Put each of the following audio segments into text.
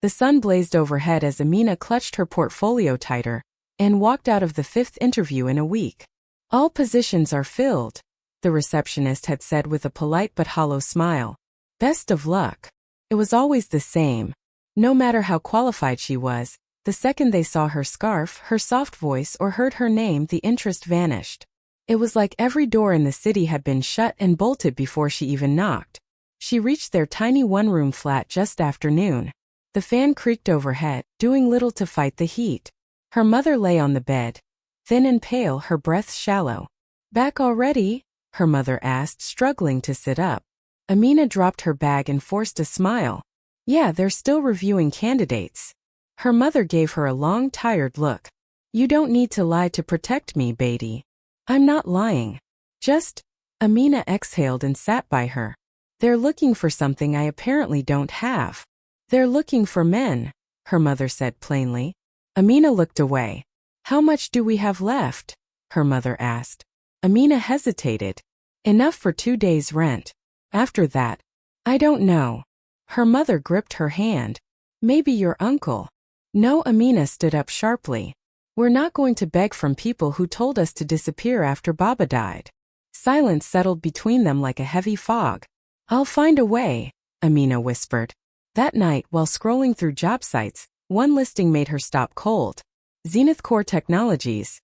The sun blazed overhead as Amina clutched her portfolio tighter and walked out of the 5th interview in a week. All positions are filled, the receptionist had said with a polite but hollow smile. Best of luck. It was always the same. No matter how qualified she was, the second they saw her scarf, her soft voice, or heard her name, the interest vanished. It was like every door in the city had been shut and bolted before she even knocked. She reached their tiny one-room flat just after noon. The fan creaked overhead, doing little to fight the heat. Her mother lay on the bed, thin and pale, her breath shallow. Back already? Her mother asked, struggling to sit up. Amina dropped her bag and forced a smile. Yeah, they're still reviewing candidates. Her mother gave her a long, tired look. You don't need to lie to protect me, Beatty. I'm not lying. Just... Amina exhaled and sat by her. They're looking for something I apparently don't have. They're looking for men, her mother said plainly. Amina looked away. How much do we have left? Her mother asked. Amina hesitated. Enough for 2 days' rent. After that, I don't know. Her mother gripped her hand. Maybe your uncle. No, Amina stood up sharply. We're not going to beg from people who told us to disappear after Baba died. Silence settled between them like a heavy fog. I'll find a way, Amina whispered. That night, while scrolling through job sites, one listing made her stop cold. Zenith Core Technologies.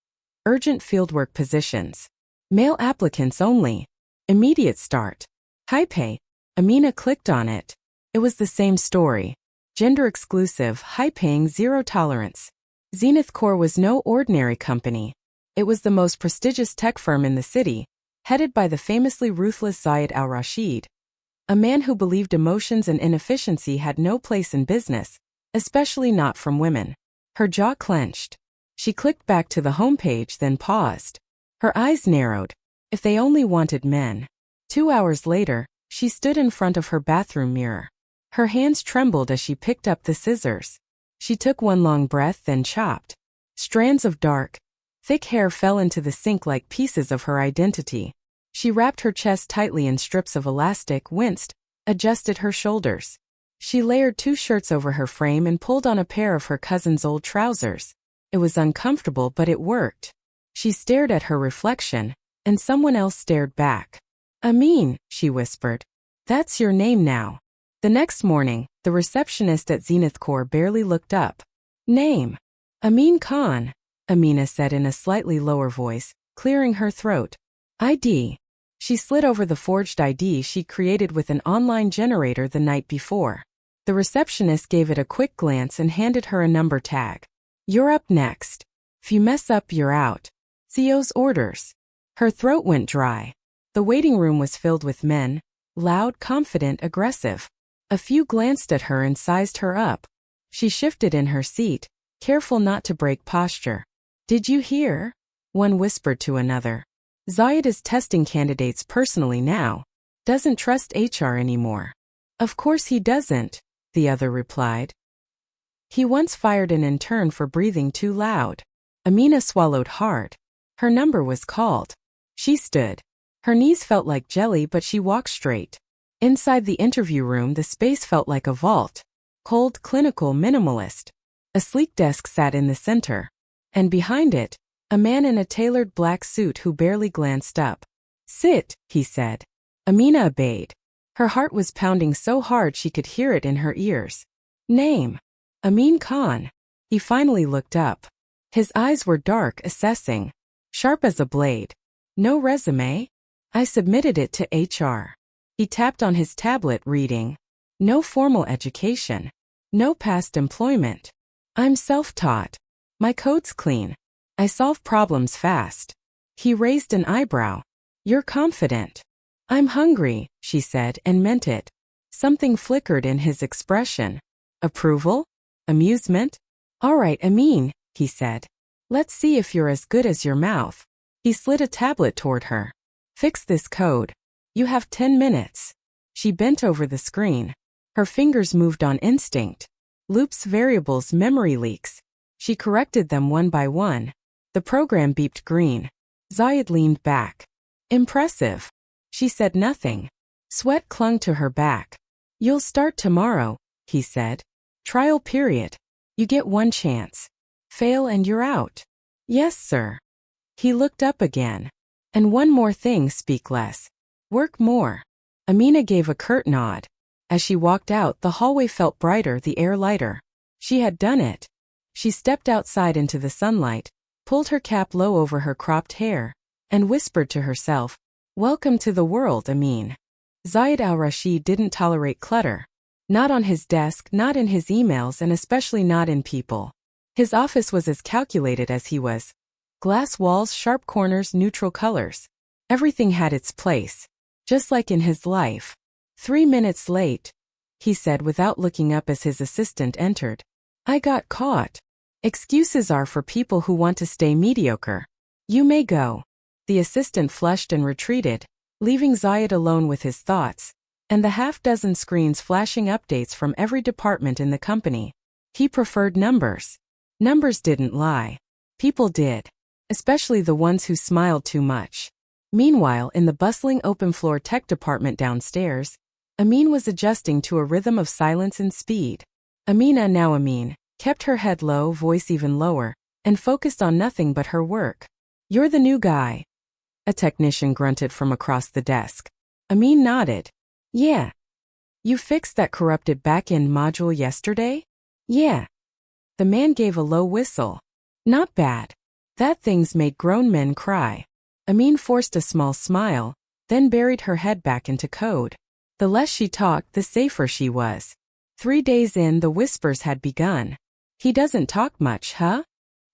Urgent fieldwork positions. Male applicants only. Immediate start. High pay. Amina clicked on it. It was the same story. Gender exclusive, high paying, zero tolerance. Zenith Core was no ordinary company. It was the most prestigious tech firm in the city, headed by the famously ruthless Zayed al-Rashid, a man who believed emotions and inefficiency had no place in business, especially not from women. Her jaw clenched. She clicked back to the homepage, then paused. Her eyes narrowed. If they only wanted men. 2 hours later, she stood in front of her bathroom mirror. Her hands trembled as she picked up the scissors. She took one long breath, then chopped. Strands of dark, thick hair fell into the sink like pieces of her identity. She wrapped her chest tightly in strips of elastic, winced, adjusted her shoulders. She layered 2 shirts over her frame and pulled on a pair of her cousin's old trousers. It was uncomfortable, but it worked. She stared at her reflection, and someone else stared back. Amin, she whispered. That's your name now. The next morning, the receptionist at Zenith Core barely looked up. Name? Amin Khan, Amina said in a slightly lower voice, clearing her throat. ID. She slid over the forged ID she created with an online generator the night before. The receptionist gave it a quick glance and handed her a number tag. You're up next. If you mess up, you're out. CO's orders. Her throat went dry. The waiting room was filled with men, loud, confident, aggressive. A few glanced at her and sized her up. She shifted in her seat, careful not to break posture. Did you hear? One whispered to another. Zayed is testing candidates personally now. Doesn't trust HR anymore. Of course he doesn't, the other replied. He once fired an intern for breathing too loud. Amina swallowed hard. Her number was called. She stood. Her knees felt like jelly, but she walked straight. Inside the interview room, the space felt like a vault. Cold, clinical, minimalist. A sleek desk sat in the center. And behind it, a man in a tailored black suit who barely glanced up. Sit, he said. Amina obeyed. Her heart was pounding so hard she could hear it in her ears. Name? Amin Khan. He finally looked up. His eyes were dark, assessing. Sharp as a blade. No resume? I submitted it to HR. He tapped on his tablet, reading. No formal education. No past employment. I'm self-taught. My code's clean. I solve problems fast. He raised an eyebrow. You're confident. I'm hungry, she said, and meant it. Something flickered in his expression. Approval? Amusement? All right, Amin, he said. Let's see if you're as good as your mouth. He slid a tablet toward her. Fix this code. You have 10 minutes. She bent over the screen. Her fingers moved on instinct. Loops, variables, memory leaks. She corrected them one by one. The program beeped green. Zayed leaned back. Impressive. She said nothing. Sweat clung to her back. You'll start tomorrow, he said. Trial period. You get one chance. Fail and you're out. Yes, sir. He looked up again. And one more thing, speak less. Work more. Amina gave a curt nod. As she walked out, the hallway felt brighter, the air lighter. She had done it. She stepped outside into the sunlight, pulled her cap low over her cropped hair, and whispered to herself, "Welcome to the world, Amin." Zayed al-Rashid didn't tolerate clutter. Not on his desk, not in his emails, and especially not in people. His office was as calculated as he was. Glass walls, sharp corners, neutral colors. Everything had its place. Just like in his life. 3 minutes late, he said without looking up as his assistant entered. I got caught. Excuses are for people who want to stay mediocre. You may go. The assistant flushed and retreated, leaving Zayed alone with his thoughts, and the half-dozen screens flashing updates from every department in the company. He preferred numbers. Numbers didn't lie. People did. Especially the ones who smiled too much. Meanwhile, in the bustling open-floor tech department downstairs, Amin was adjusting to a rhythm of silence and speed. Amina, now Amin, kept her head low, voice even lower, and focused on nothing but her work. You're the new guy. A technician grunted from across the desk. Amin nodded. Yeah. You fixed that corrupted back-end module yesterday? Yeah. The man gave a low whistle. Not bad. That thing's made grown men cry. Amin forced a small smile, then buried her head back into code. The less she talked, the safer she was. 3 days in, the whispers had begun. He doesn't talk much, huh?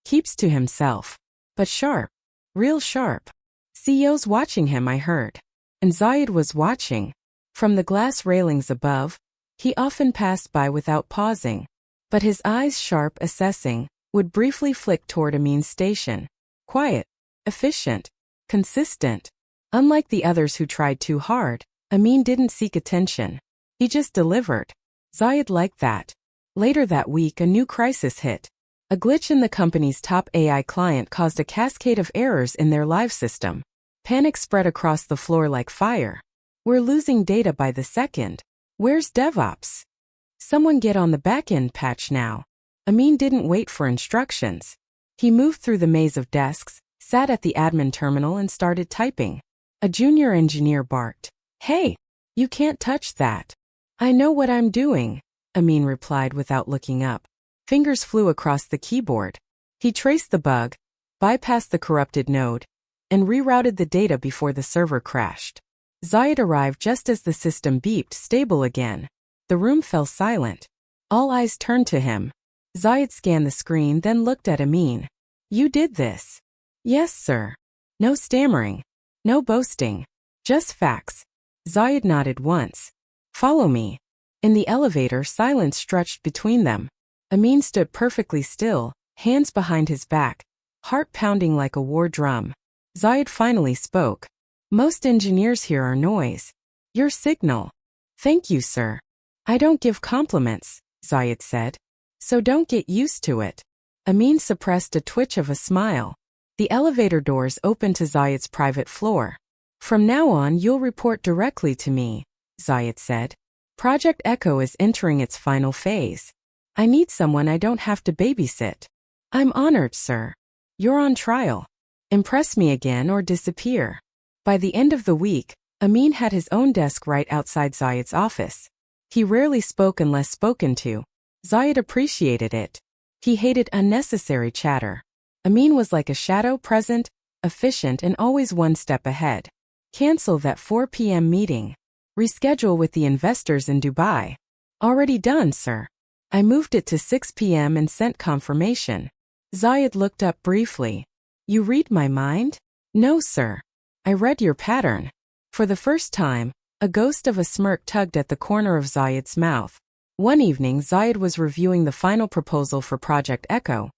Keeps to himself. But sharp. Real sharp. CEO's watching him, I heard. And Zayed was watching. From the glass railings above, he often passed by without pausing. But his eyes, sharp, assessing, would briefly flick toward Amin's station. Quiet. Efficient. Consistent. Unlike the others who tried too hard, Amin didn't seek attention. He just delivered. Zayed liked that. Later that week, a new crisis hit. A glitch in the company's top AI client caused a cascade of errors in their live system. Panic spread across the floor like fire. We're losing data by the second. Where's DevOps? Someone get on the back-end patch now. Amin didn't wait for instructions. He moved through the maze of desks, sat at the admin terminal and started typing. A junior engineer barked. Hey, you can't touch that. I know what I'm doing, Amin replied without looking up. Fingers flew across the keyboard. He traced the bug, bypassed the corrupted node, and rerouted the data before the server crashed. Zayed arrived just as the system beeped, stable again. The room fell silent. All eyes turned to him. Zayed scanned the screen, then looked at Amin. You did this? Yes, sir. No stammering. No boasting. Just facts. Zayed nodded once. Follow me. In the elevator, silence stretched between them. Amin stood perfectly still, hands behind his back, heart pounding like a war drum. Zayed finally spoke. Most engineers here are noise. Your signal. Thank you, sir. I don't give compliments, Zayed said. So don't get used to it. Amin suppressed a twitch of a smile. The elevator doors opened to Zayed's private floor. From now on, you'll report directly to me, Zayed said. Project Echo is entering its final phase. I need someone I don't have to babysit. I'm honored, sir. You're on trial. Impress me again or disappear. By the end of the week, Amin had his own desk right outside Zayed's office. He rarely spoke unless spoken to. Zayed appreciated it. He hated unnecessary chatter. Amin was like a shadow, present, efficient, and always one step ahead. Cancel that 4 p.m. meeting. Reschedule with the investors in Dubai. Already done, sir. I moved it to 6 p.m. and sent confirmation. Zayed looked up briefly. You read my mind? No, sir. I read your pattern. For the first time, a ghost of a smirk tugged at the corner of Zayed's mouth. One evening, Zayed was reviewing the final proposal for Project Echo,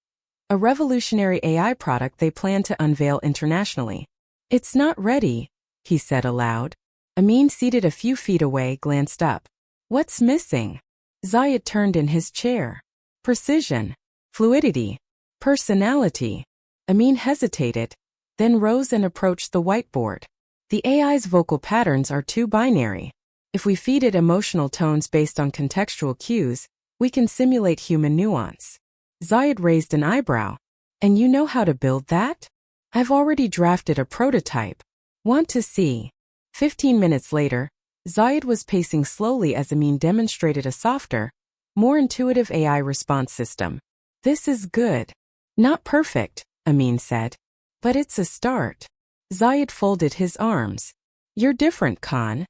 a revolutionary AI product they plan to unveil internationally. It's not ready, he said aloud. Amin, seated a few feet away, glanced up. What's missing? Zayed turned in his chair. Precision. Fluidity. Personality. Amin hesitated, then rose and approached the whiteboard. The AI's vocal patterns are too binary. If we feed it emotional tones based on contextual cues, We can simulate human nuance. Zayed raised an eyebrow. And you know how to build that? I've already drafted a prototype. Want to see? 15 minutes later, Zayed was pacing slowly as Amin demonstrated a softer, more intuitive AI response system. This is good. Not perfect, Amin said. But it's a start. Zayed folded his arms. You're different, Khan.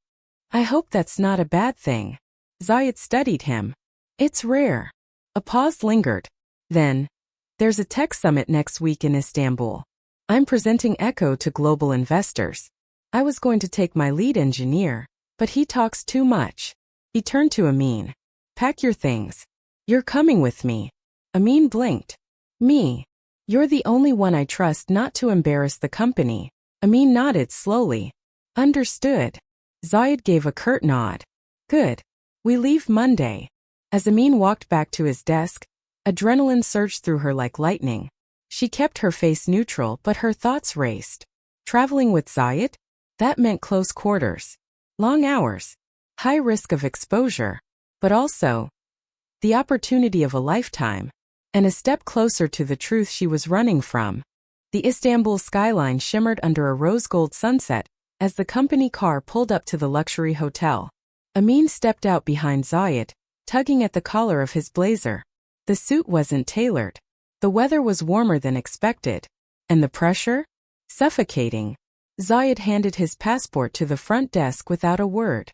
I hope that's not a bad thing. Zayed studied him. It's rare. A pause lingered. Then, there's a tech summit next week in Istanbul. I'm presenting Echo to global investors. I was going to take my lead engineer, but he talks too much. He turned to Amin. Pack your things. You're coming with me. Amin blinked. Me. You're the only one I trust not to embarrass the company. Amin nodded slowly. Understood. Zayed gave a curt nod. Good. We leave Monday. As Amin walked back to his desk, adrenaline surged through her like lightning. She kept her face neutral, but her thoughts raced. Traveling with Zayed? That meant close quarters. Long hours. High risk of exposure. But also, the opportunity of a lifetime. And a step closer to the truth she was running from. The Istanbul skyline shimmered under a rose-gold sunset as the company car pulled up to the luxury hotel. Amin stepped out behind Zayed, tugging at the collar of his blazer. The suit wasn't tailored. The weather was warmer than expected. And the pressure? Suffocating. Zayed handed his passport to the front desk without a word.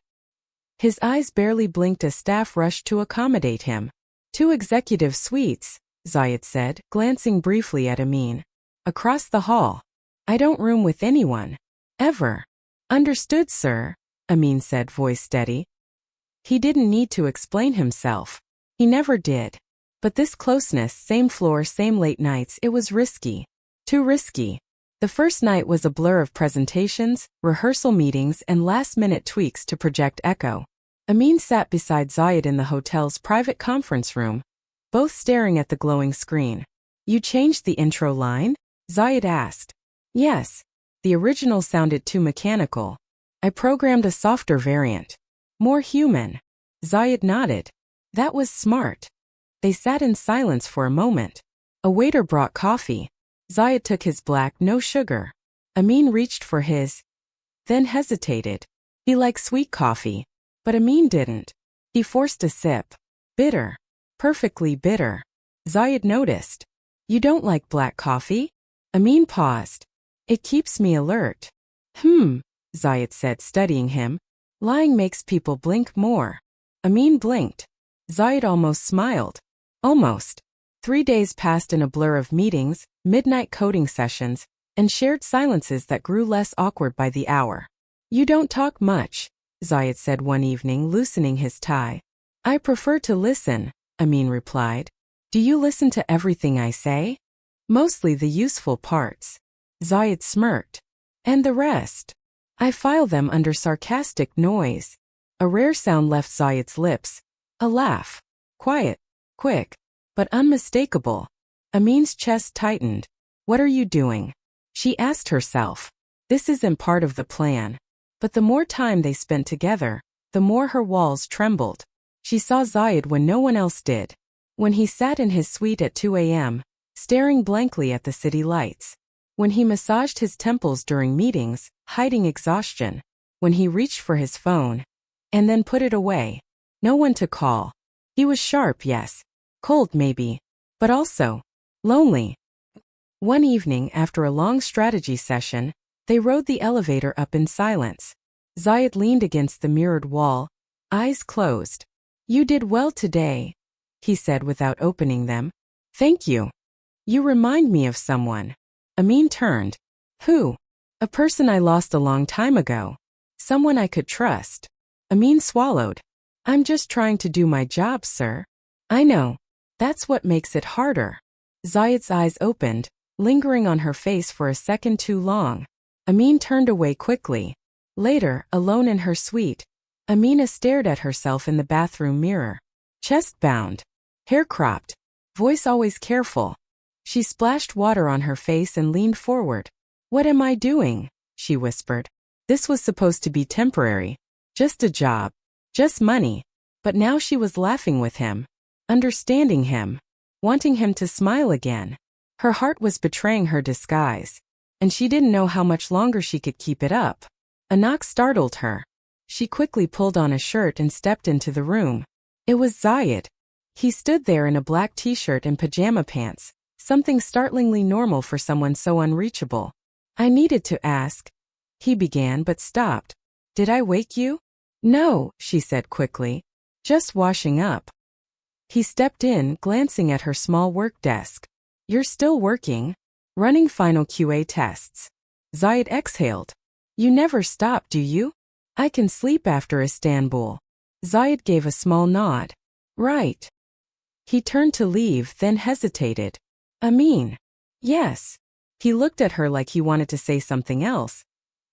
His eyes barely blinked as staff rushed to accommodate him. 2 executive suites, Zayed said, glancing briefly at Amin. Across the hall. I don't room with anyone. Ever. Understood, sir, Amin said, voice steady. He didn't need to explain himself. He never did. But this closeness, same floor, same late nights, it was risky. Too risky. The first night was a blur of presentations, rehearsal meetings, and last-minute tweaks to Project Echo. Amin sat beside Zayed in the hotel's private conference room, both staring at the glowing screen. You changed the intro line? Zayed asked. Yes. The original sounded too mechanical. I programmed a softer variant. More human. Zayed nodded. That was smart. They sat in silence for a moment. A waiter brought coffee. Zayed took his black, no sugar. Amin reached for his, then hesitated. He liked sweet coffee. But Amin didn't. He forced a sip. Bitter. Perfectly bitter. Zayed noticed. You don't like black coffee? Amin paused. It keeps me alert. Zayed said, studying him. Lying makes people blink more. Amin blinked. Zayed almost smiled. Almost. 3 days passed in a blur of meetings, midnight coding sessions, and shared silences that grew less awkward by the hour. You don't talk much, Zayed said one evening, loosening his tie. I prefer to listen, Amin replied. Do you listen to everything I say? Mostly the useful parts. Zayed smirked. And the rest? I file them under sarcastic noise. A rare sound left Zayed's lips. A laugh. Quiet, quick, but unmistakable. Amin's chest tightened. What are you doing? She asked herself. This isn't part of the plan. But the more time they spent together, the more her walls trembled. She saw Zayed when no one else did. When he sat in his suite at 2 a.m., staring blankly at the city lights. When he massaged his temples during meetings, hiding exhaustion. When he reached for his phone. And then put it away. No one to call. He was sharp, yes. Cold, maybe. But also lonely. One evening, after a long strategy session, they rode the elevator up in silence. Zayed leaned against the mirrored wall, eyes closed. You did well today, he said without opening them. Thank you. You remind me of someone. Amin turned. Who? A person I lost a long time ago. Someone I could trust. Amin swallowed. I'm just trying to do my job, sir. I know. That's what makes it harder. Zayed's eyes opened, lingering on her face for a second too long. Amin turned away quickly. Later, alone in her suite, Amina stared at herself in the bathroom mirror. Chest bound. Hair cropped. Voice always careful. She splashed water on her face and leaned forward. What am I doing? She whispered. This was supposed to be temporary. Just a job. Just money. But now she was laughing with him. understanding him, wanting him to smile again. Her heart was betraying her disguise, and she didn't know how much longer she could keep it up. A knock startled her. She quickly pulled on a shirt and stepped into the room. It was Zayed. He stood there in a black t-shirt and pajama pants, something startlingly normal for someone so unreachable. "I needed to ask," he began but stopped. "Did I wake you?" "No," she said quickly. "Just washing up." He stepped in, glancing at her small work desk. "You're still working?" "Running final QA tests." Zayed exhaled. "You never stop, do you?" "I can sleep after Istanbul." Zayed gave a small nod. "Right." He turned to leave, then hesitated. "Amin." "Yes." He looked at her like he wanted to say something else,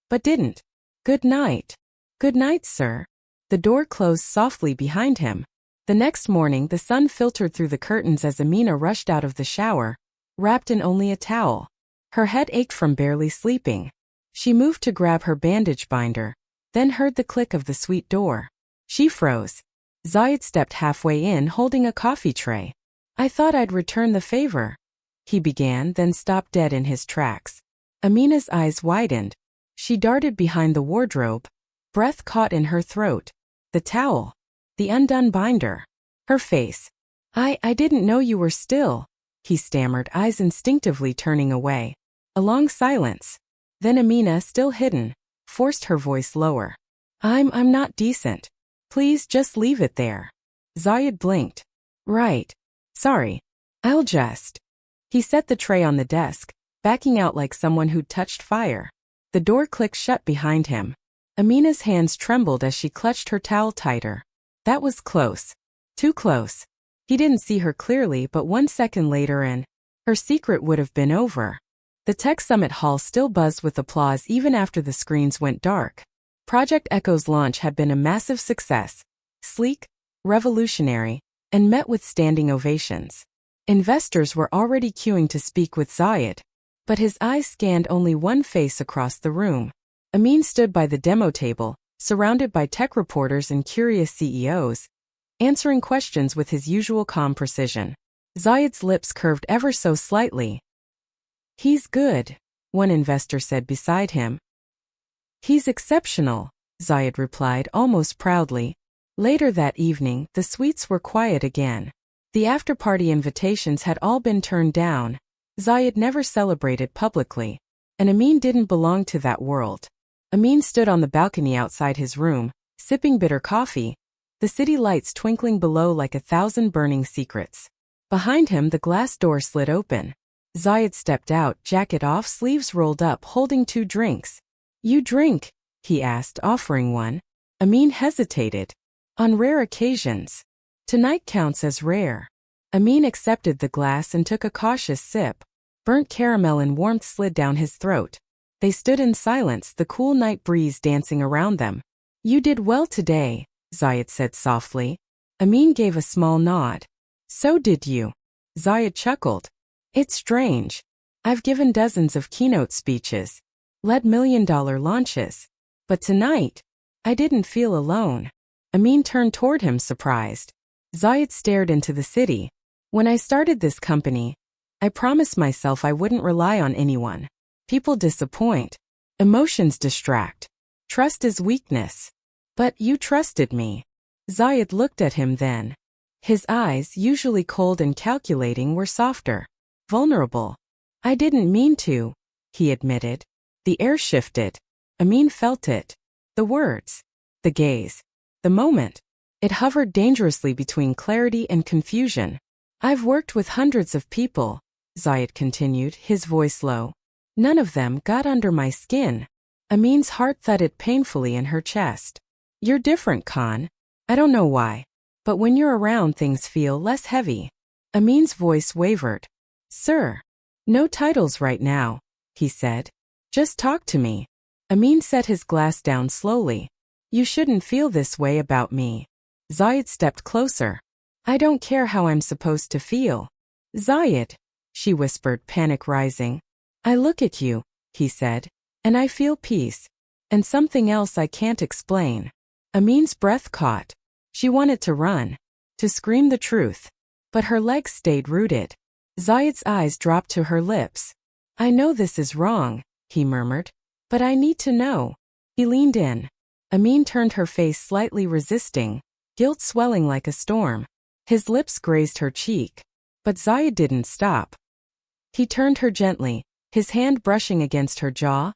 but didn't. "Good night." "Good night, sir." The door closed softly behind him. The next morning, the sun filtered through the curtains as Amina rushed out of the shower, wrapped in only a towel. Her head ached from barely sleeping. She moved to grab her bandage binder, then heard the click of the suite door. She froze. Zayed stepped halfway in, holding a coffee tray. "I thought I'd return the favor," he began, then stopped dead in his tracks. Amina's eyes widened. She darted behind the wardrobe. Breath caught in her throat. The towel. The undone binder. Her face. I didn't know you were still," he stammered, eyes instinctively turning away. A long silence. Then Amina, still hidden, forced her voice lower. I'm not decent. Please just leave it there." Zayed blinked. "Right. Sorry. I'll just." He set the tray on the desk, backing out like someone who'd touched fire. The door clicked shut behind him. Amina's hands trembled as she clutched her towel tighter. That was close. Too close. He didn't see her clearly, but 1 second later and her secret would have been over. The Tech Summit hall still buzzed with applause even after the screens went dark. Project Echo's launch had been a massive success, sleek, revolutionary, and met with standing ovations. Investors were already queuing to speak with Zayed, but his eyes scanned only one face across the room. Amin stood by the demo table, surrounded by tech reporters and curious CEOs, answering questions with his usual calm precision. Zayed's lips curved ever so slightly. "He's good," one investor said beside him. "He's exceptional," Zayed replied almost proudly. Later that evening, the suites were quiet again. The after-party invitations had all been turned down. Zayed never celebrated publicly, and Amin didn't belong to that world. Amin stood on the balcony outside his room, sipping bitter coffee, the city lights twinkling below like 1,000 burning secrets. Behind him, the glass door slid open. Zayed stepped out, jacket off, sleeves rolled up, holding 2 drinks. "You drink?" he asked, offering one. Amin hesitated. "On rare occasions. Tonight counts as rare." Amin accepted the glass and took a cautious sip. Burnt caramel and warmth slid down his throat. They stood in silence, the cool night breeze dancing around them. "You did well today," Zayed said softly. Amin gave a small nod. "So did you." Zayed chuckled. "It's strange. I've given dozens of keynote speeches, led million-dollar launches. But tonight, I didn't feel alone." Amin turned toward him, surprised. Zayed stared into the city. "When I started this company, I promised myself I wouldn't rely on anyone. People disappoint. Emotions distract. Trust is weakness. But you trusted me." Zayed looked at him then. His eyes, usually cold and calculating, were softer. Vulnerable. "I didn't mean to," he admitted. The air shifted. Amin felt it. The words. The gaze. The moment. It hovered dangerously between clarity and confusion. "I've worked with hundreds of people," Zayed continued, his voice low. "None of them got under my skin." Amin's heart thudded painfully in her chest. "You're different, Khan. I don't know why, but when you're around things feel less heavy." Amin's voice wavered. "Sir, no titles right now," he said. "Just talk to me." Amin set his glass down slowly. "You shouldn't feel this way about me." Zayed stepped closer. "I don't care how I'm supposed to feel." "Zayed," she whispered, panic rising. "I look at you," he said, "and I feel peace. And something else I can't explain." Amin's breath caught. She wanted to run. To scream the truth. but her legs stayed rooted. Zayed's eyes dropped to her lips. I know this is wrong, he murmured. But I need to know. He leaned in. Amin turned her face slightly resisting, guilt swelling like a storm. His lips grazed her cheek. But Zayed didn't stop. He turned her gently, his hand brushing against her jaw,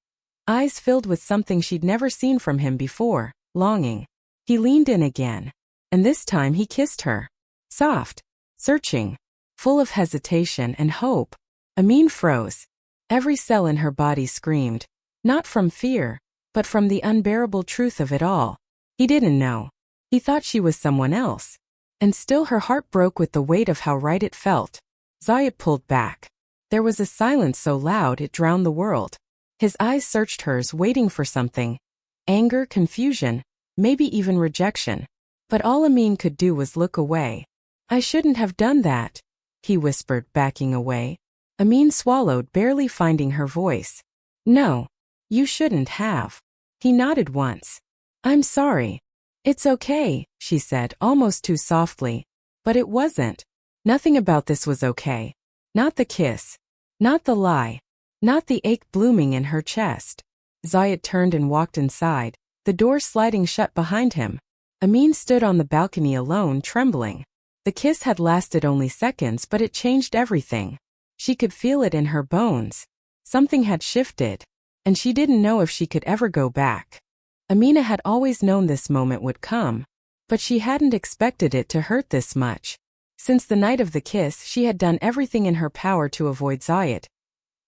eyes filled with something she'd never seen from him before, longing. He leaned in again. And this time he kissed her. Soft, searching, full of hesitation and hope. Amin froze. Every cell in her body screamed. Not from fear, but from the unbearable truth of it all. He didn't know. He thought she was someone else. And still her heart broke with the weight of how right it felt. Zayed pulled back. There was a silence so loud it drowned the world. His eyes searched hers, waiting for something. Anger, confusion, maybe even rejection. But all Amin could do was look away. I shouldn't have done that, he whispered, backing away. Amin swallowed, barely finding her voice. No. You shouldn't have. He nodded once. I'm sorry. It's okay, she said, almost too softly. But it wasn't. Nothing about this was okay. Not the kiss. Not the lie. Not the ache blooming in her chest. Zayed turned and walked inside, the door sliding shut behind him. Amin stood on the balcony alone, trembling. The kiss had lasted only seconds, but it changed everything. She could feel it in her bones. Something had shifted. And she didn't know if she could ever go back. Amina had always known this moment would come, but she hadn't expected it to hurt this much. Since the night of the kiss, she had done everything in her power to avoid Zayed.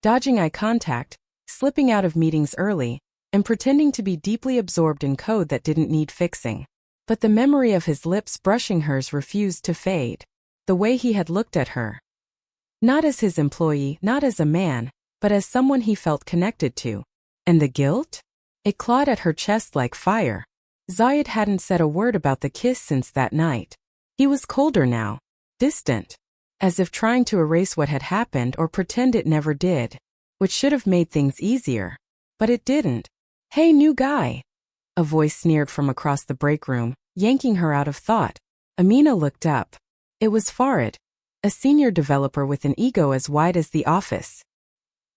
Dodging eye contact, slipping out of meetings early, and pretending to be deeply absorbed in code that didn't need fixing. But the memory of his lips brushing hers refused to fade. The way he had looked at her. Not as his employee, not as a man, but as someone he felt connected to. And the guilt? It clawed at her chest like fire. Zayed hadn't said a word about the kiss since that night. He was colder now, distant, as if trying to erase what had happened or pretend it never did, which should have made things easier. But it didn't. Hey, new guy! A voice sneered from across the break room, yanking her out of thought. Amina looked up. It was Farid, a senior developer with an ego as wide as the office.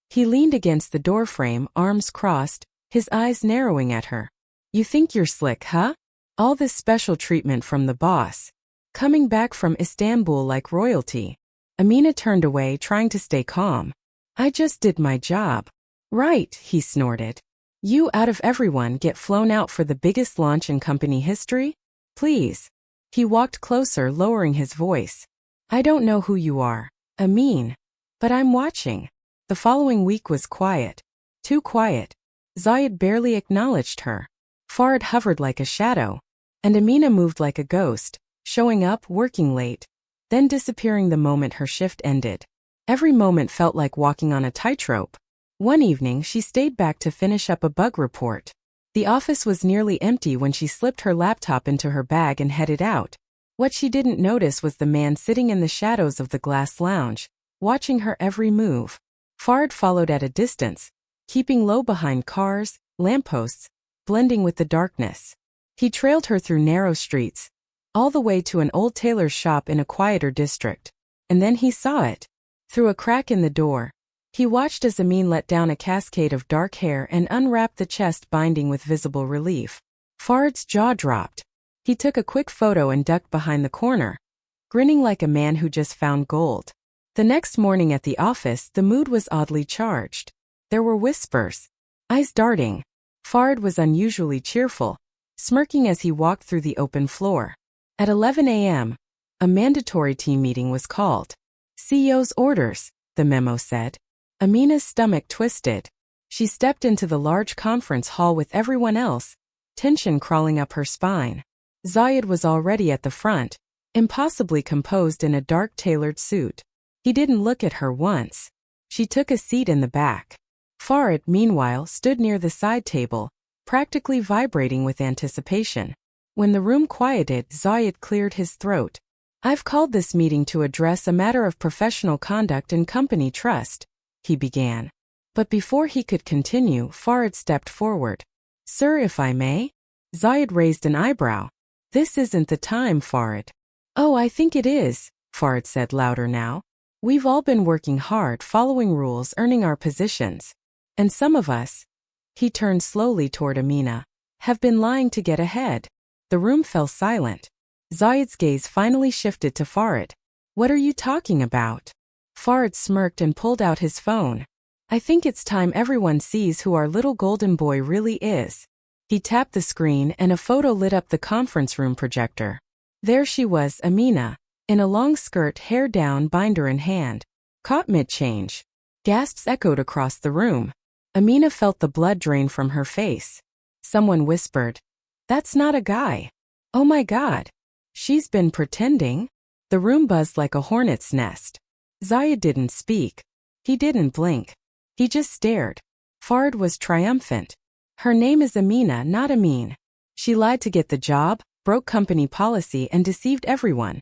He leaned against the doorframe, arms crossed, his eyes narrowing at her. You think you're slick, huh? All this special treatment from the boss. Coming back from Istanbul like royalty. Amina turned away, trying to stay calm. I just did my job. Right, he snorted. You, out of everyone, get flown out for the biggest launch in company history? Please. He walked closer, lowering his voice. I don't know who you are, Amin. But I'm watching. The following week was quiet. Too quiet. Zayed barely acknowledged her. Farid hovered like a shadow. And Amina moved like a ghost, showing up, working late, then disappearing the moment her shift ended. Every moment felt like walking on a tightrope. One evening, she stayed back to finish up a bug report. The office was nearly empty when she slipped her laptop into her bag and headed out. What she didn't notice was the man sitting in the shadows of the glass lounge, watching her every move. Farid followed at a distance, keeping low behind cars, lampposts, blending with the darkness. He trailed her through narrow streets, all the way to an old tailor's shop in a quieter district. And then he saw it. Through a crack in the door, he watched as Amin let down a cascade of dark hair and unwrapped the chest binding with visible relief. Farid's jaw dropped. He took a quick photo and ducked behind the corner, grinning like a man who just found gold. The next morning at the office, the mood was oddly charged. There were whispers, eyes darting. Farid was unusually cheerful, smirking as he walked through the open floor. At 11 a.m., a mandatory team meeting was called. CEO's orders, the memo said. Amina's stomach twisted. She stepped into the large conference hall with everyone else, tension crawling up her spine. Zayed was already at the front, impossibly composed in a dark tailored suit. He didn't look at her once. She took a seat in the back. Farid, meanwhile, stood near the side table, practically vibrating with anticipation. When the room quieted, Zayed cleared his throat. I've called this meeting to address a matter of professional conduct and company trust, he began. But before he could continue, Farid stepped forward. Sir, if I may? Zayed raised an eyebrow. This isn't the time, Farid. Oh, I think it is, Farid said louder now. We've all been working hard, following rules, earning our positions. And some of us, he turned slowly toward Amina, have been lying to get ahead. The room fell silent. Zayed's gaze finally shifted to Farid. What are you talking about? Farid smirked and pulled out his phone. I think it's time everyone sees who our little golden boy really is. He tapped the screen and a photo lit up the conference room projector. There she was, Amina, in a long skirt, hair down, binder in hand. Caught mid-change. Gasps echoed across the room. Amina felt the blood drain from her face. Someone whispered, "That's not a guy." Oh my God. She's been pretending? The room buzzed like a hornet's nest. Zayed didn't speak. He didn't blink. He just stared. Farid was triumphant. Her name is Amina, not Amin. She lied to get the job, broke company policy and deceived everyone.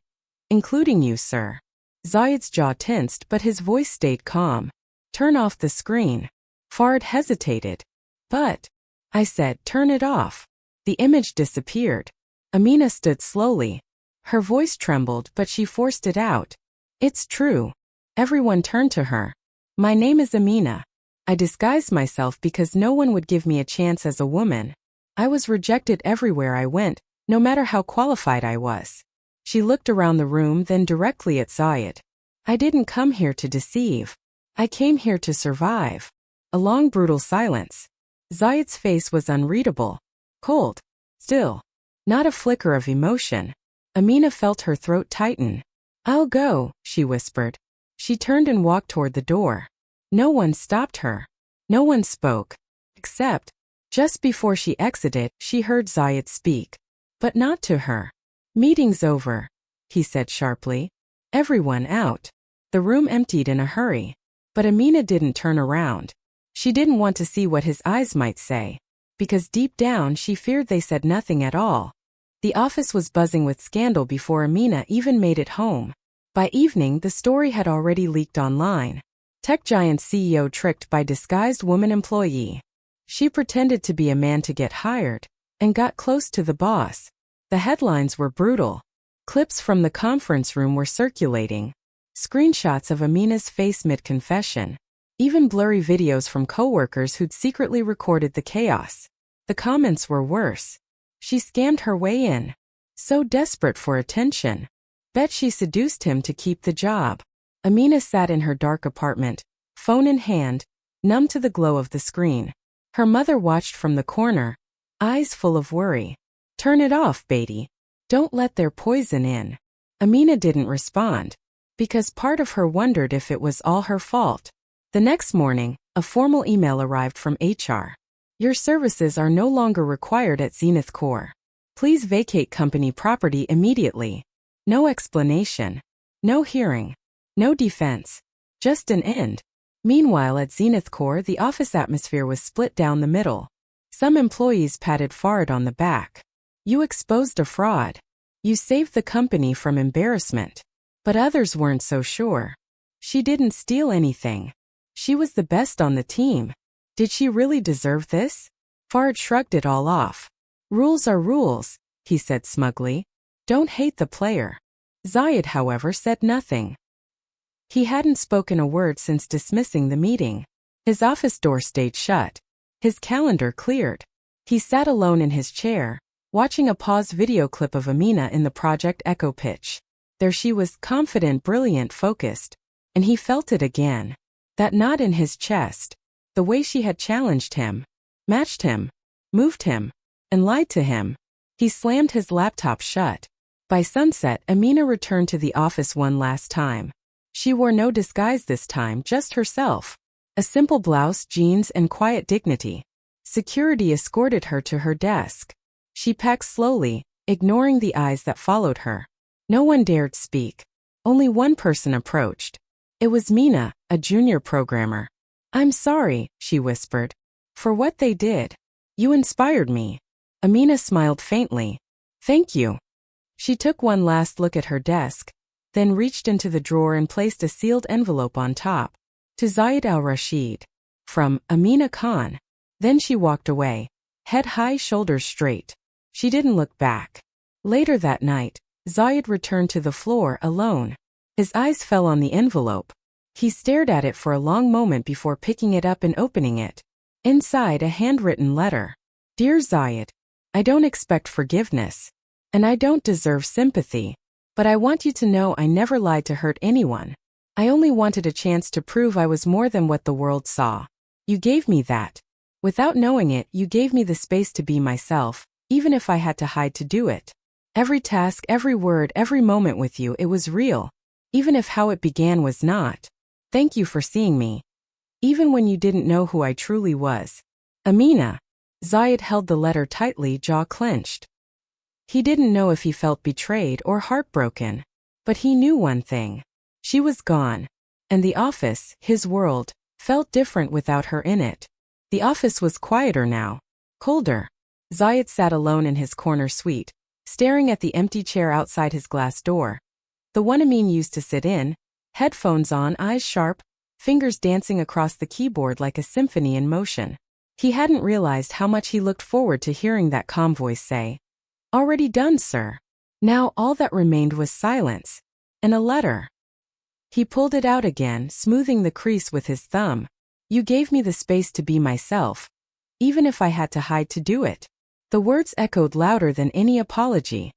Including you, sir. Zayed's jaw tensed but his voice stayed calm. Turn off the screen. Farid hesitated. But, I said, turn it off. The image disappeared. Amina stood slowly. Her voice trembled but she forced it out. It's true. Everyone turned to her. My name is Amina. I disguised myself because no one would give me a chance as a woman. I was rejected everywhere I went, no matter how qualified I was. She looked around the room, then directly at Zayed. I didn't come here to deceive. I came here to survive. A long, brutal silence. Zayed's face was unreadable. Cold. Still. Not a flicker of emotion. Amina felt her throat tighten. I'll go, she whispered. She turned and walked toward the door. No one stopped her. No one spoke. Except, just before she exited, she heard Zayed speak. But not to her. Meeting's over, he said sharply. Everyone out. The room emptied in a hurry. But Amina didn't turn around. She didn't want to see what his eyes might say. Because deep down she feared they said nothing at all. The office was buzzing with scandal before Amina even made it home. By evening, the story had already leaked online. Tech giant CEO tricked by disguised woman employee. She pretended to be a man to get hired, and got close to the boss. The headlines were brutal. Clips from the conference room were circulating. Screenshots of Amina's face mid-confession. Even blurry videos from coworkers who'd secretly recorded the chaos. The comments were worse. She scammed her way in. So desperate for attention. Bet she seduced him to keep the job. Amina sat in her dark apartment, phone in hand, numb to the glow of the screen. Her mother watched from the corner, eyes full of worry. Turn it off, Beatty. Don't let their poison in. Amina didn't respond. Because part of her wondered if it was all her fault. The next morning, a formal email arrived from HR. Your services are no longer required at Zenith Core. Please vacate company property immediately. No explanation. No hearing. No defense. Just an end. Meanwhile at Zenith Core the office atmosphere was split down the middle. Some employees patted Farid on the back. You exposed a fraud. You saved the company from embarrassment. But others weren't so sure. She didn't steal anything. She was the best on the team. Did she really deserve this? Farid shrugged it all off. Rules are rules, he said smugly. Don't hate the player. Zayed, however, said nothing. He hadn't spoken a word since dismissing the meeting. His office door stayed shut. His calendar cleared. He sat alone in his chair, watching a paused video clip of Amina in the Project Echo pitch. There she was, confident, brilliant, focused. And he felt it again. That knot in his chest. The way she had challenged him. Matched him. Moved him. And lied to him. He slammed his laptop shut. By sunset, Amina returned to the office one last time. She wore no disguise this time, just herself. A simple blouse, jeans, and quiet dignity. Security escorted her to her desk. She packed slowly, ignoring the eyes that followed her. No one dared speak. Only one person approached. It was Mina, a junior programmer. I'm sorry, she whispered. For what they did. You inspired me. Amina smiled faintly. Thank you. She took one last look at her desk, then reached into the drawer and placed a sealed envelope on top. To Zayed al-Rashid. From Amina Khan. Then she walked away. Head high, shoulders straight. She didn't look back. Later that night, Zayed returned to the floor alone. His eyes fell on the envelope. He stared at it for a long moment before picking it up and opening it. Inside, a handwritten letter. Dear Zayed, I don't expect forgiveness. And I don't deserve sympathy. But I want you to know I never lied to hurt anyone. I only wanted a chance to prove I was more than what the world saw. You gave me that. Without knowing it, you gave me the space to be myself, even if I had to hide to do it. Every task, every word, every moment with you, it was real. Even if how it began was not. Thank you for seeing me. Even when you didn't know who I truly was. Amina. Zayed held the letter tightly, jaw clenched. He didn't know if he felt betrayed or heartbroken. But he knew one thing. She was gone. And the office, his world, felt different without her in it. The office was quieter now. Colder. Zayed sat alone in his corner suite, staring at the empty chair outside his glass door. The one Amin used to sit in, headphones on, eyes sharp, fingers dancing across the keyboard like a symphony in motion. He hadn't realized how much he looked forward to hearing that calm voice say, "Already done, sir." Now all that remained was silence. And a letter. He pulled it out again, smoothing the crease with his thumb. You gave me the space to be myself. Even if I had to hide to do it. The words echoed louder than any apology.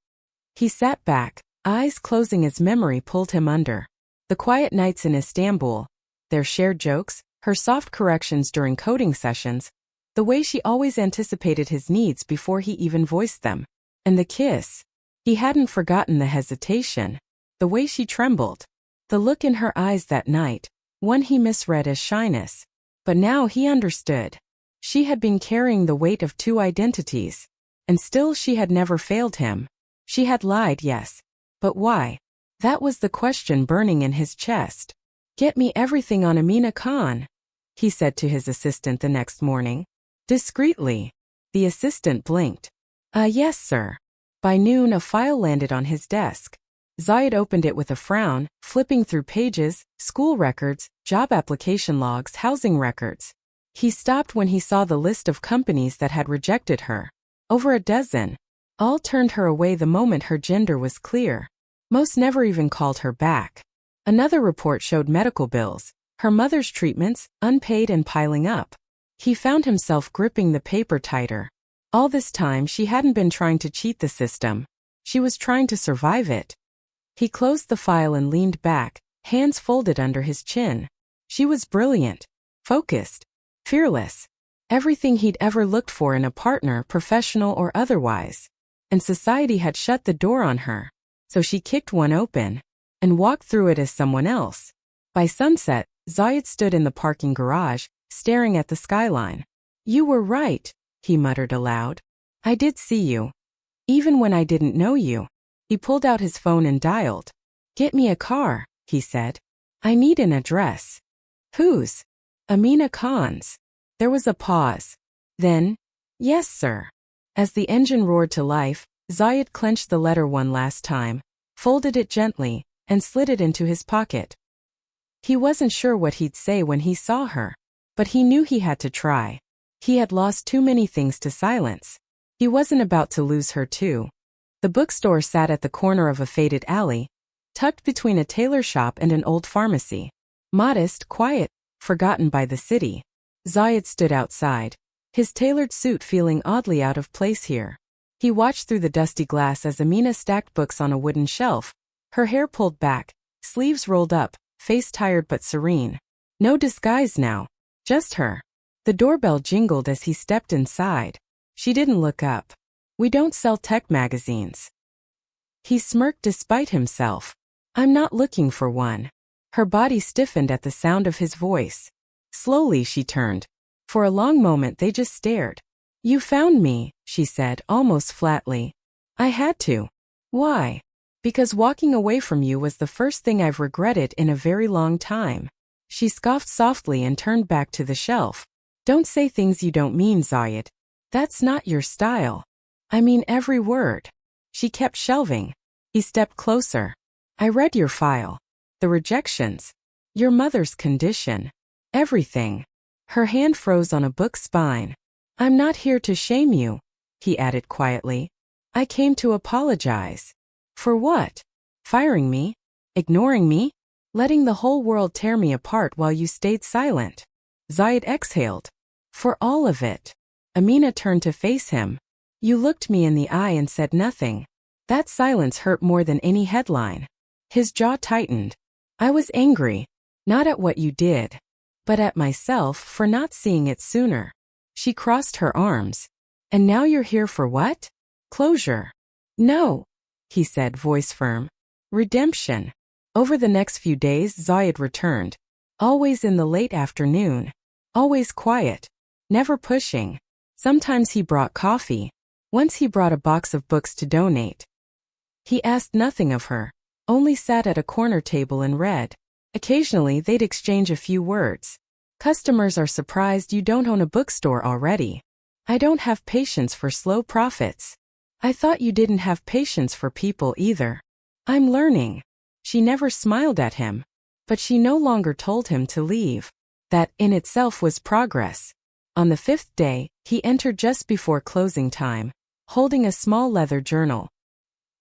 He sat back, eyes closing as memory pulled him under. The quiet nights in Istanbul, their shared jokes, her soft corrections during coding sessions, the way she always anticipated his needs before he even voiced them. And the kiss. He hadn't forgotten the hesitation. The way she trembled. The look in her eyes that night, one he misread as shyness. But now he understood. She had been carrying the weight of two identities. And still she had never failed him. She had lied, yes. But why? That was the question burning in his chest. Get me everything on Amina Khan, he said to his assistant the next morning. Discreetly. The assistant blinked. Yes, sir. By noon, a file landed on his desk. Zayed opened it with a frown, flipping through pages, school records, job application logs, housing records. He stopped when he saw the list of companies that had rejected her. Over a dozen. All turned her away the moment her gender was clear. Most never even called her back. Another report showed medical bills, her mother's treatments, unpaid and piling up. He found himself gripping the paper tighter. All this time she hadn't been trying to cheat the system. She was trying to survive it. He closed the file and leaned back, hands folded under his chin. She was brilliant, focused, fearless. Everything he'd ever looked for in a partner, professional or otherwise. And society had shut the door on her. So she kicked one open and walked through it as someone else. By sunset, Zayed stood in the parking garage, staring at the skyline. You were right, he muttered aloud. I did see you. Even when I didn't know you. He pulled out his phone and dialed. Get me a car, he said. I need an address. Whose? Amina Khan's. There was a pause. Then, yes, sir. As the engine roared to life, Zayed clenched the letter one last time, folded it gently, and slid it into his pocket. He wasn't sure what he'd say when he saw her. But he knew he had to try. He had lost too many things to silence. He wasn't about to lose her too. The bookstore sat at the corner of a faded alley, tucked between a tailor shop and an old pharmacy. Modest, quiet, forgotten by the city. Zayed stood outside, his tailored suit feeling oddly out of place here. He watched through the dusty glass as Amina stacked books on a wooden shelf, her hair pulled back, sleeves rolled up, face tired but serene. No disguise now, just her. The doorbell jingled as he stepped inside. She didn't look up. We don't sell tech magazines. He smirked despite himself. I'm not looking for one. Her body stiffened at the sound of his voice. Slowly she turned. For a long moment they just stared. You found me, she said, almost flatly. I had to. Why? Because walking away from you was the first thing I've regretted in a very long time. She scoffed softly and turned back to the shelf. Don't say things you don't mean, Zayed. That's not your style. I mean every word. She kept shelving. He stepped closer. I read your file. The rejections. Your mother's condition. Everything. Her hand froze on a book spine. I'm not here to shame you, he added quietly. I came to apologize. For what? Firing me? Ignoring me? Letting the whole world tear me apart while you stayed silent. Zayed exhaled. For all of it. Amina turned to face him. You looked me in the eye and said nothing. That silence hurt more than any headline. His jaw tightened. I was angry. Not at what you did, but at myself for not seeing it sooner. She crossed her arms. And now you're here for what? Closure. No, he said, voice firm. Redemption. Over the next few days, Zayed returned. Always in the late afternoon. Always quiet. Never pushing. Sometimes he brought coffee. Once he brought a box of books to donate. He asked nothing of her. Only sat at a corner table and read. Occasionally they'd exchange a few words. Customers are surprised you don't own a bookstore already. I don't have patience for slow profits. I thought you didn't have patience for people either. I'm learning. She never smiled at him. But she no longer told him to leave. That in itself was progress. On the 5th day, he entered just before closing time, holding a small leather journal.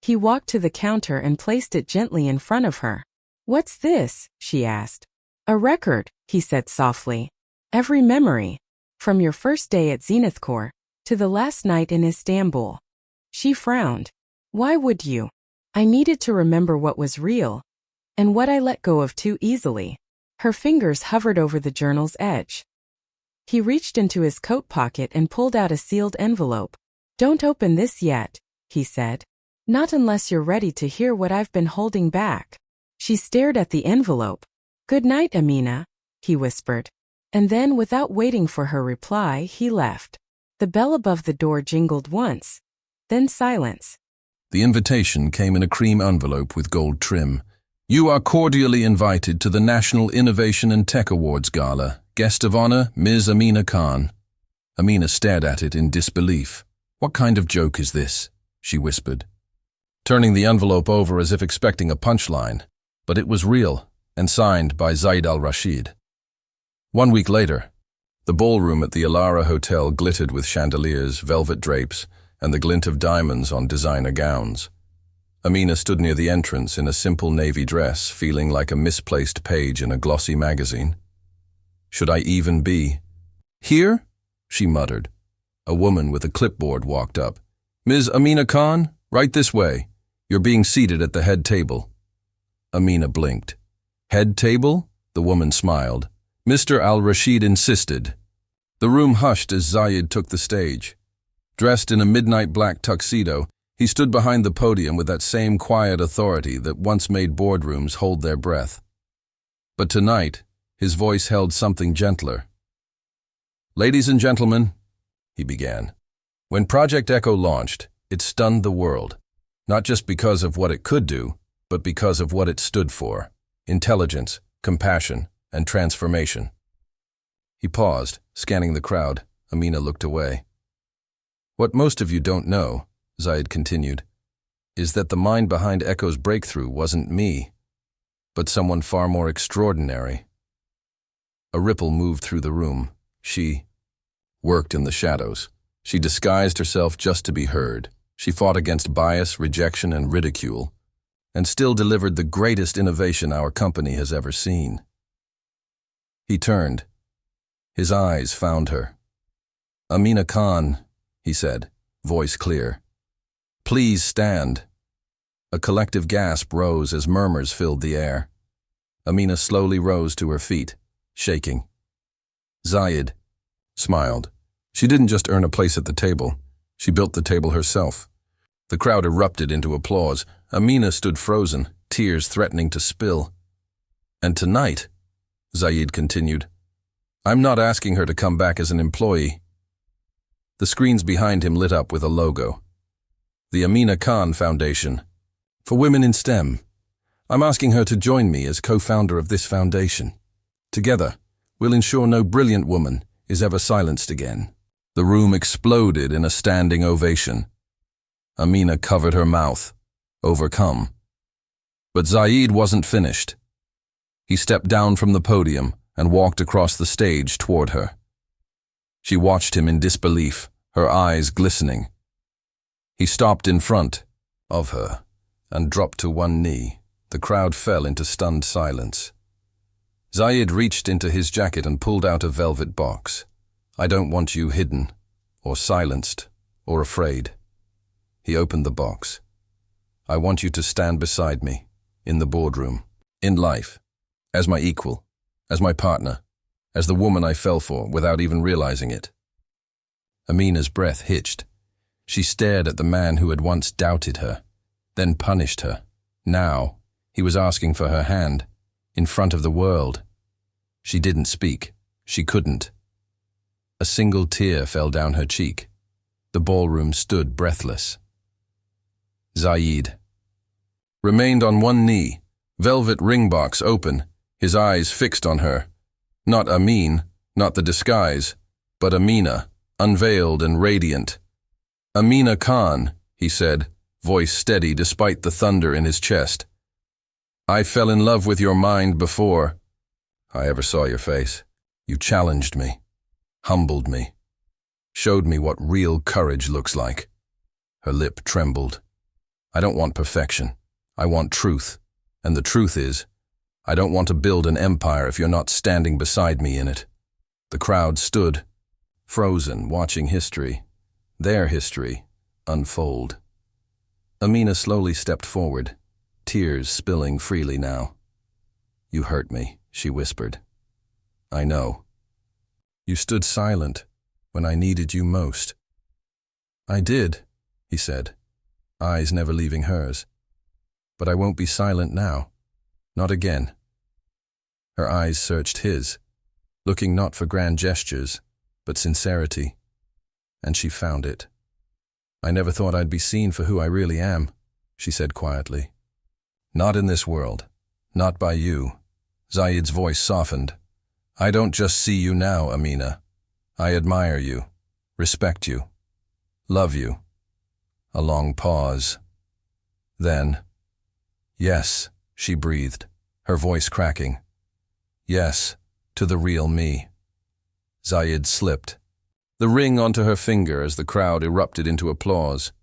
He walked to the counter and placed it gently in front of her. What's this? She asked. A record, he said softly. Every memory. From your first day at Zenithcore, to the last night in Istanbul. She frowned. Why would you? I needed to remember what was real, and what I let go of too easily. Her fingers hovered over the journal's edge. He reached into his coat pocket and pulled out a sealed envelope. Don't open this yet, he said. Not unless you're ready to hear what I've been holding back. She stared at the envelope. Good night, Amina, he whispered. And then, without waiting for her reply, he left. The bell above the door jingled once. Then silence. The invitation came in a cream envelope with gold trim. You are cordially invited to the National Innovation and Tech Awards Gala. Guest of honor, Ms. Amina Khan. Amina stared at it in disbelief. What kind of joke is this? She whispered, turning the envelope over as if expecting a punchline. But it was real, and signed by Zayed al-Rashid. 1 week later, the ballroom at the Elara Hotel glittered with chandeliers, velvet drapes, and the glint of diamonds on designer gowns. Amina stood near the entrance in a simple navy dress, feeling like a misplaced page in a glossy magazine. Should I even be here? She muttered. A woman with a clipboard walked up. Ms. Amina Khan, right this way. You're being seated at the head table. Amina blinked. Head table? The woman smiled. Mr. al-Rashid insisted. The room hushed as Zayed took the stage. Dressed in a midnight black tuxedo, he stood behind the podium with that same quiet authority that once made boardrooms hold their breath. But tonight, his voice held something gentler. Ladies and gentlemen, he began. When Project Echo launched, it stunned the world. Not just because of what it could do, but because of what it stood for. Intelligence, compassion, and transformation. He paused, scanning the crowd. Amina looked away. What most of you don't know, Zayed continued, is that the mind behind Echo's breakthrough wasn't me, but someone far more extraordinary. A ripple moved through the room. She worked in the shadows. She disguised herself just to be heard. She fought against bias, rejection, and ridicule, and still delivered the greatest innovation our company has ever seen. He turned. His eyes found her. Amina Khan, he said, voice clear. Please stand. A collective gasp rose as murmurs filled the air. Amina slowly rose to her feet, shaking. Zayed smiled. She didn't just earn a place at the table. She built the table herself. The crowd erupted into applause. Amina stood frozen, tears threatening to spill. And tonight, Zayed continued, I'm not asking her to come back as an employee. The screens behind him lit up with a logo. The Amina Khan Foundation, for Women in STEM. I'm asking her to join me as co-founder of this foundation. Together, we'll ensure no brilliant woman is ever silenced again. The room exploded in a standing ovation. Amina covered her mouth, overcome. But Zayed wasn't finished. He stepped down from the podium and walked across the stage toward her. She watched him in disbelief, her eyes glistening. He stopped in front of her and dropped to one knee, The crowd fell into stunned silence. Zayed reached into his jacket and pulled out a velvet box. I don't want you hidden, or silenced, or afraid. He opened the box. I want you to stand beside me, in the boardroom, in life, as my equal, as my partner, as the woman I fell for without even realizing it. Amina's breath hitched. She stared at the man who had once doubted her, then punished her. Now, he was asking for her hand, in front of the world. She didn't speak. She couldn't. A single tear fell down her cheek. The ballroom stood breathless. Zayed remained on one knee, velvet ring box open, his eyes fixed on her. Not Amin, not the disguise, but Amina, unveiled and radiant. Amina Khan, he said, voice steady despite the thunder in his chest. I fell in love with your mind before I ever saw your face. You challenged me, humbled me, showed me what real courage looks like. Her lip trembled. I don't want perfection. I want truth. And the truth is, I don't want to build an empire if you're not standing beside me in it. The crowd stood, frozen, watching history, their history, unfold. Amina slowly stepped forward, tears spilling freely now. You hurt me, she whispered. I know. You stood silent when I needed you most. I did, he said, eyes never leaving hers. But I won't be silent now. Not again. Her eyes searched his, looking not for grand gestures, but sincerity. And she found it. I never thought I'd be seen for who I really am, she said quietly. Not in this world. Not by you. Zayed's voice softened. I don't just see you now, Amina. I admire you, respect you, love you. A long pause. Then, yes, she breathed, her voice cracking. Yes, to the real me. Zayed slipped the ring onto her finger as the crowd erupted into applause.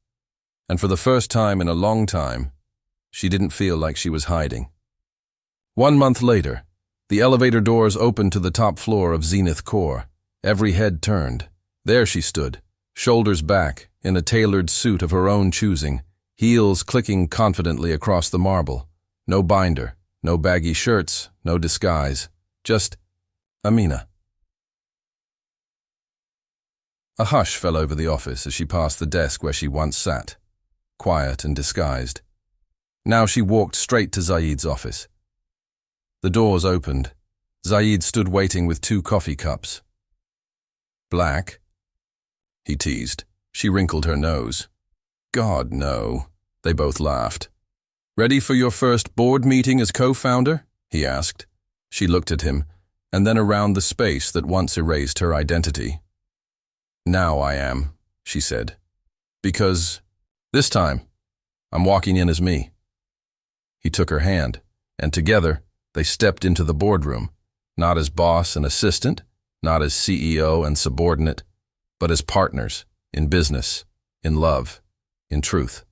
And for the first time in a long time, she didn't feel like she was hiding. 1 month later, the elevator doors opened to the top floor of Zenith Core. Every head turned. There she stood, shoulders back, in a tailored suit of her own choosing, heels clicking confidently across the marble. No binder, no baggy shirts, no disguise. Just Amina. A hush fell over the office as she passed the desk where she once sat, quiet and disguised. Now she walked straight to Zayed's office. The doors opened. Zayed stood waiting with 2 coffee cups. Black? He teased. She wrinkled her nose. God, no. They both laughed. Ready for your first board meeting as co-founder? He asked. She looked at him, and then around the space that once erased her identity. Now I am, she said. Because, this time, I'm walking in as me. He took her hand, and together, they stepped into the boardroom, not as boss and assistant, not as CEO and subordinate, but as partners, in business, in love, in truth.